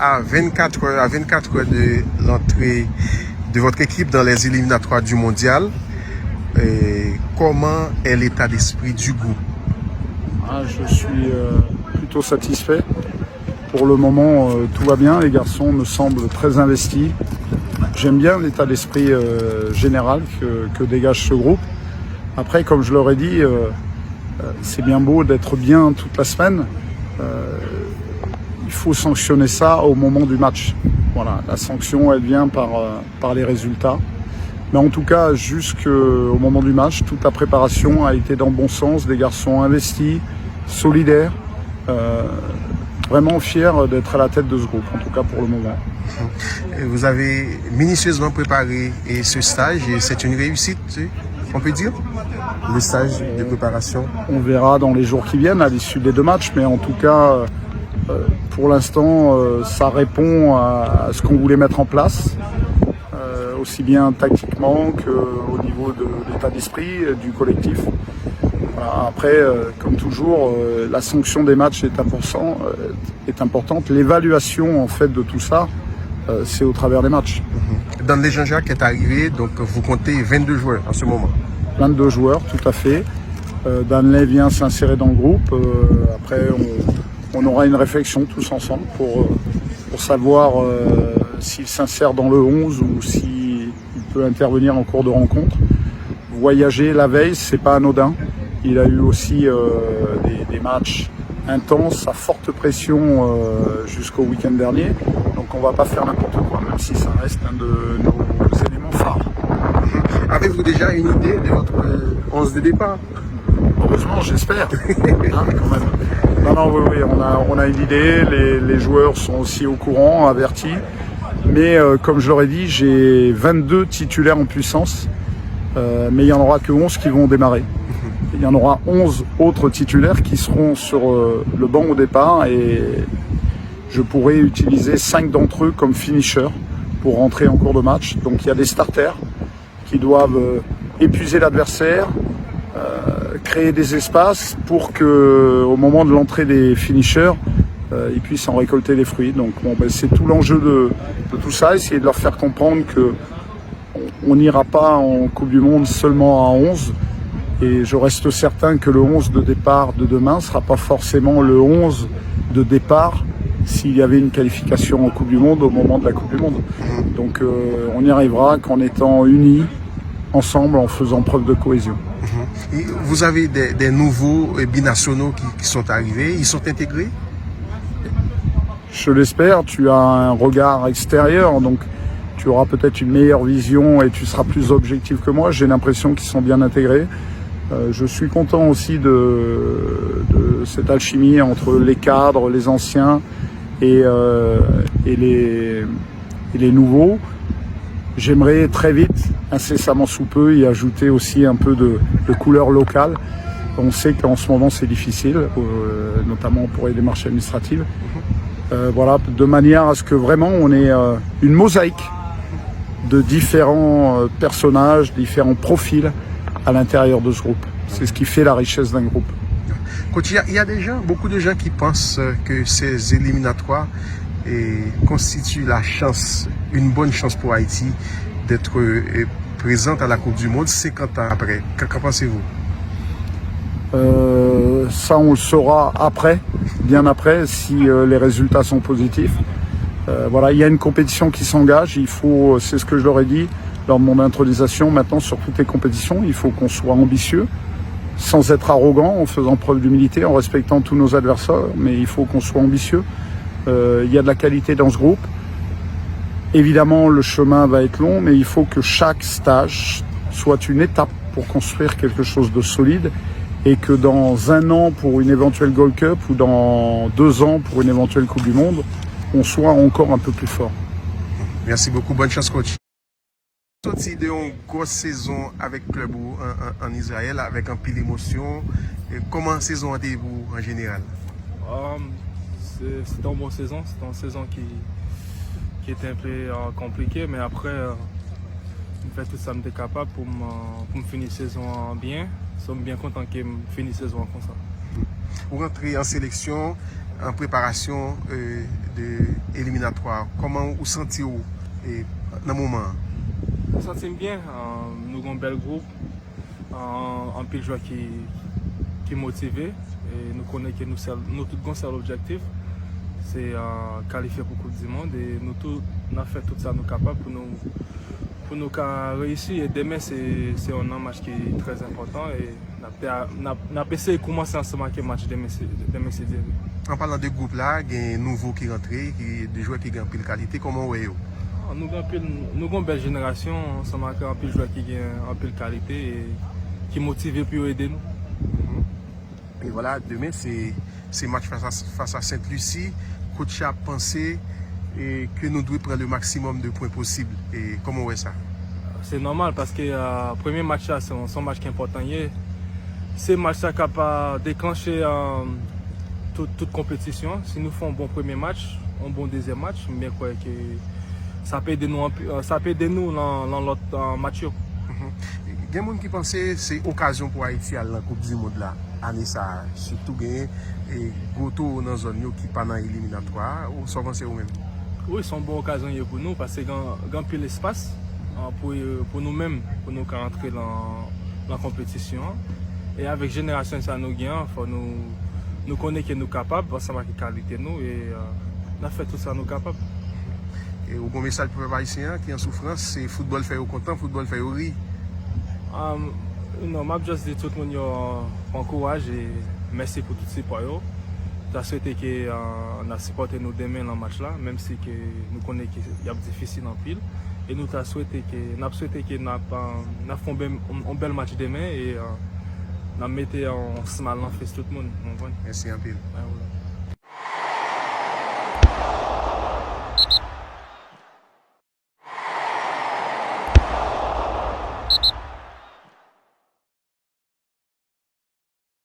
à 24 heures de l'entrée de votre équipe dans les éliminatoires du mondial. Comment est l'état d'esprit du groupe? Je suis plutôt satisfait. Pour le moment, tout va bien. Les garçons me semblent très investis. J'aime bien l'état d'esprit général que dégage ce groupe. Après, comme je leur ai dit, c'est bien beau d'être bien toute la semaine. Il faut sanctionner ça au moment du match. Voilà, la sanction, elle vient par les résultats. Mais en tout cas, jusqu'au moment du match, toute la préparation a été dans le bon sens. Des garçons investis, solidaires, vraiment fiers d'être à la tête de ce groupe, en tout cas pour le moment. Vous avez minutieusement préparé ce stage et c'est une réussite, on peut dire, le stage de préparation. On verra dans les jours qui viennent à l'issue des 2 matchs, mais en tout cas, pour l'instant, ça répond à ce qu'on voulait mettre en place, aussi bien tactiquement qu'au niveau de l'état d'esprit du collectif. Voilà, après, comme toujours, la sanction des matchs est importante. L'évaluation en fait de tout ça, c'est au travers des matchs. Danley Jean-Jacques est arrivé, donc vous comptez 22 joueurs en ce moment. 22 joueurs, tout à fait. Danley vient s'insérer dans le groupe. Après, on aura une réflexion tous ensemble pour savoir s'il s'insère dans le 11 ou s'il peut intervenir en cours de rencontre. Voyager la veille, c'est pas anodin. Il a eu aussi des matchs intenses, à forte pression jusqu'au week-end dernier. Donc on va pas faire n'importe quoi, même si ça reste un de nos éléments phares. Avez-vous déjà une idée de votre 11 de départ? Heureusement, j'espère. Quand même. Non, oui, on a une idée. Les joueurs sont aussi au courant, avertis. Mais comme je leur ai dit, j'ai 22 titulaires en puissance. Mais il n'y en aura que 11 qui vont démarrer. Il y en aura 11 autres titulaires qui seront sur le banc au départ et je pourrai utiliser 5 d'entre eux comme finishers pour rentrer en cours de match. Donc il y a des starters qui doivent épuiser l'adversaire, créer des espaces pour qu'au moment de l'entrée des finishers, ils puissent en récolter les fruits. Donc c'est tout l'enjeu de tout ça, essayer de leur faire comprendre qu'on n'ira pas en Coupe du Monde seulement à 11. Et je reste certain que le 11 de départ de demain ne sera pas forcément le 11 de départ s'il y avait une qualification en Coupe du Monde au moment de la Coupe du Monde. Donc on y arrivera qu'en étant unis, ensemble, en faisant preuve de cohésion. Et vous avez des nouveaux binationaux qui sont arrivés, ils sont intégrés? Je l'espère, tu as un regard extérieur, donc tu auras peut-être une meilleure vision et tu seras plus objectif que moi. J'ai l'impression qu'ils sont bien intégrés. Je suis content aussi de cette alchimie entre les cadres, les anciens et les nouveaux. J'aimerais très vite, incessamment sous peu, y ajouter aussi un peu de couleur locale. On sait qu'en ce moment c'est difficile, notamment pour les démarches administratives. Voilà, de manière à ce que vraiment on ait une mosaïque de différents personnages, différents profils à l'intérieur de ce groupe. C'est ce qui fait la richesse d'un groupe. Coach, il y a beaucoup de gens qui pensent que ces éliminatoires constituent une bonne chance pour Haïti d'être présente à la Coupe du Monde 50 ans après. Qu'en pensez-vous? Ça, on le saura après, bien après, si les résultats sont positifs. Voilà, il y a une compétition qui s'engage. C'est ce que je leur ai dit lors de mon intronisation. Maintenant, sur toutes les compétitions, il faut qu'on soit ambitieux, sans être arrogant, en faisant preuve d'humilité, en respectant tous nos adversaires. Mais il faut qu'on soit ambitieux. Il y a de la qualité dans ce groupe. Évidemment, le chemin va être long, mais il faut que chaque stage soit une étape pour construire quelque chose de solide. Et que dans 1 an pour une éventuelle Gold Cup ou dans 2 ans pour une éventuelle Coupe du Monde, on soit encore un peu plus fort. Merci beaucoup, bonne chance coach. Sorti de une grosse saison avec Club en Israël avec un pile d'émotion. Comment saison a été vous en général? C'était une bonne saison, c'était une saison qui était un peu compliquée, mais après, je fais tout ça, j'étais capable pour me finir la saison bien. Je suis bien content que je finisse la saison comme ça. Vous rentrez en sélection, en préparation de éliminatoire. Comment vous sentez-vous dans le moment? Nous sentons bien, nous avons un bel groupe, un pile joueur qui est motivé et nous connaissons que nous tous avons seul objectif, c'est qualifier pour la Coupe du Monde et nous tous avons fait tout ça nous capables pour nous réussir. Et demain c'est un match qui est très important et nous avons essayé de commencer ensemble avec le match demain c'est dire. En parlant de groupe là, il y a un nouveau qui rentre, des joueurs qui ont pile qualité, comment vous? Nous avons une belle génération, ensemble avec un pile joueur qui a un pile qualité et qui est motivé pour aider nous. Et voilà, demain c'est match face à Sainte-Lucie. Coach a pensé que nous devons prendre le maximum de points possible. Et comment est ça? C'est normal parce que le premier match, c'est un match qui est important. C'est un match qui est capable de déclencher toute compétition. Si nous faisons un bon premier match, un bon deuxième match, mais quoi que ça peut aider nous dans l'autre match. Il y a des gens qui pensent que c'est l'occasion pour Haïti à la Coupe du Monde là. Année ça, surtout gagner et Goto dans la zone qui pas dans l'éliminatoire. Ou ça pensez vous-même? Oui, c'est une bonne occasion pour nous parce que il y a peu l'espace pour nous-mêmes, pour nous rentrer dans la compétition. Et avec Génération, ça nous gagne, faut nous connaître que nous sommes capables, ensemble avec la qualité nous et on a fait tout ça nous capables. Et au bon message pour les Haïtiens qui est en souffrance, c'est football fait au content, football fait au riz. Non, je juste dis tout le monde bon courage et merci pour tout ce support. Je souhaite que nous supporté nous demain dans le match là, même si que nous connaissons qu'il y a difficile en pile. Et nous souhaité que nous fassions un bel match demain et nous mettons un smile en face tout le monde. Merci un peu. Ouais, voilà.